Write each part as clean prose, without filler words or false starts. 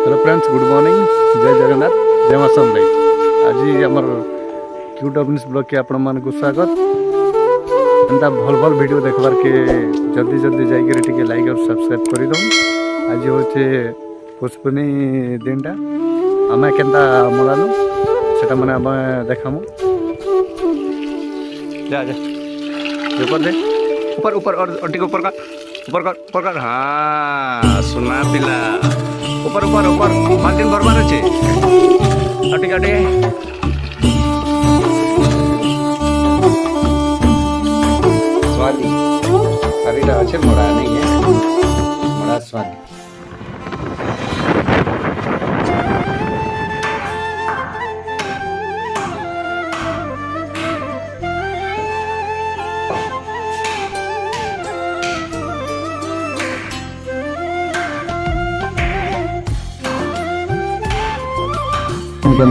Hello friends, good morning, जय जगन्नाथ, जय माँ भाई। आज आमर क्यूट अफनिस ब्लॉग के आपण मान स्वागत। एंता भल भल वीडियो देखबार के जल्दी जल्दी जाइए टिके लाइक और सब्सक्राइब कर दो। आज होचे पुष्पनी दिनटा आम केन्ता मनालु सेटा माने आम देखामु। जा जा ऊपर दे, ऊपर ऊपर और टिके ऊपर कर, ऊपर कर, ऊपर कर। हाँ सुना पिला, ऊपर ऊपर ऊपर मार्टिन बर्बाद अच्छे अटे अटे स्वादी हरीटा अच्छे मोड़ा नहीं है, मोड़ा स्वादी।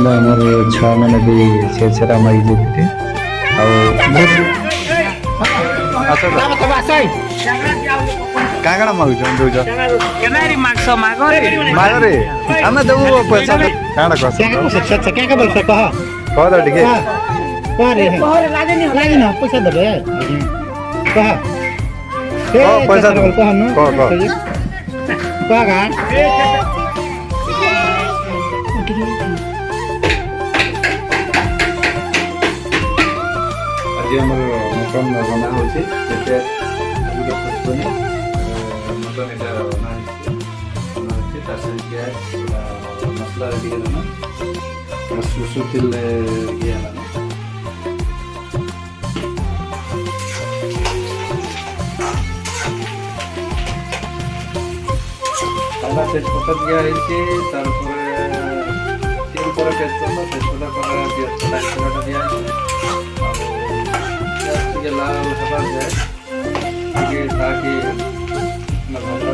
हमारे छुआ मैंने भी छेड़ा मारी जाते कागड़ा मागुछ दोज केनारी मागछ मागरे मागरे आमे देबो पैसा काडा कस क्या बोल सकता है कह दो ठीक है लागे ना पैसा देबे कह पैसा दो कह आज आमर मटन बना होचे जेते गुडे पुष्पनी मटन एटा बना होचे तासे प्याज मसला रेडी करना सुसु तिल ये ना आधा तेजपत्ता दिया है तारपरे तिल पर तेजपत्ता पर तेजपत्ता दिया है के लाल हटा जाए ये ताकि मसाला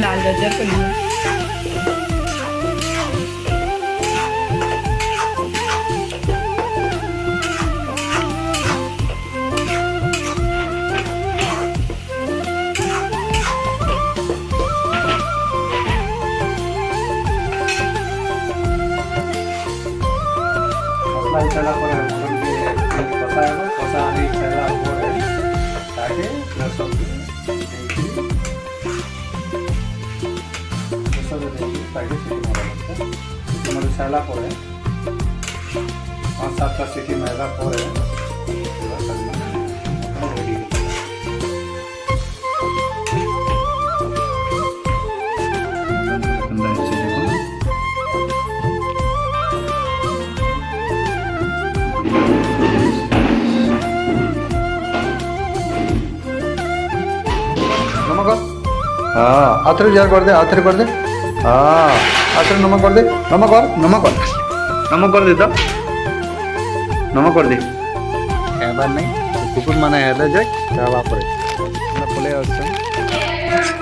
लाल गजर को चला पर कसा है कसा नहीं चला पर ताकि ना सब सब देखिए ताकि सीटी मारा चला पर 5-7 सीटी मारा पर हाँ आथरे जार कर दे, आथरे कर दे। हाँ आथरे नमक कर दे, नमक कर, नमक कर, नमक कर दे तो नमक कर दे। खाबार नहीं कुकुर माने हेले जाए खावा पड़े ना पले अच्छा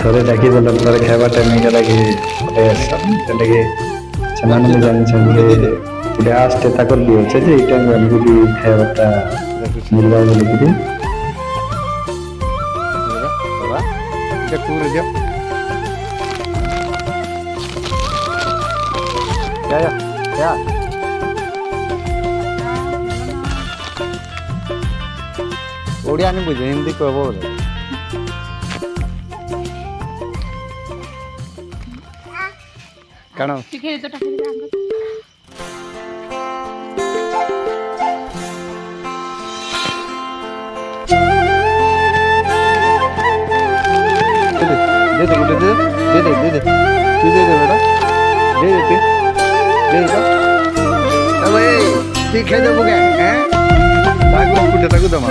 थोड़े डाकी बोला थोड़े खावा टाइम में क्या कि पले अच्छा चले के चना में जाने चाहिए पूरे आज तेता कर लियो चले इस टाइम में भी खावा टा मिलवा बोले कि बाबा क्या पूरे दिया क्या ओडिया नहीं बुझे हिंदी को बोल कण दे दे दे दे दे दे दे तू दे दे बेटा दे दे दे दे अब ए ठीक है जब क्या हैं ताकू कुटे ताकू दमा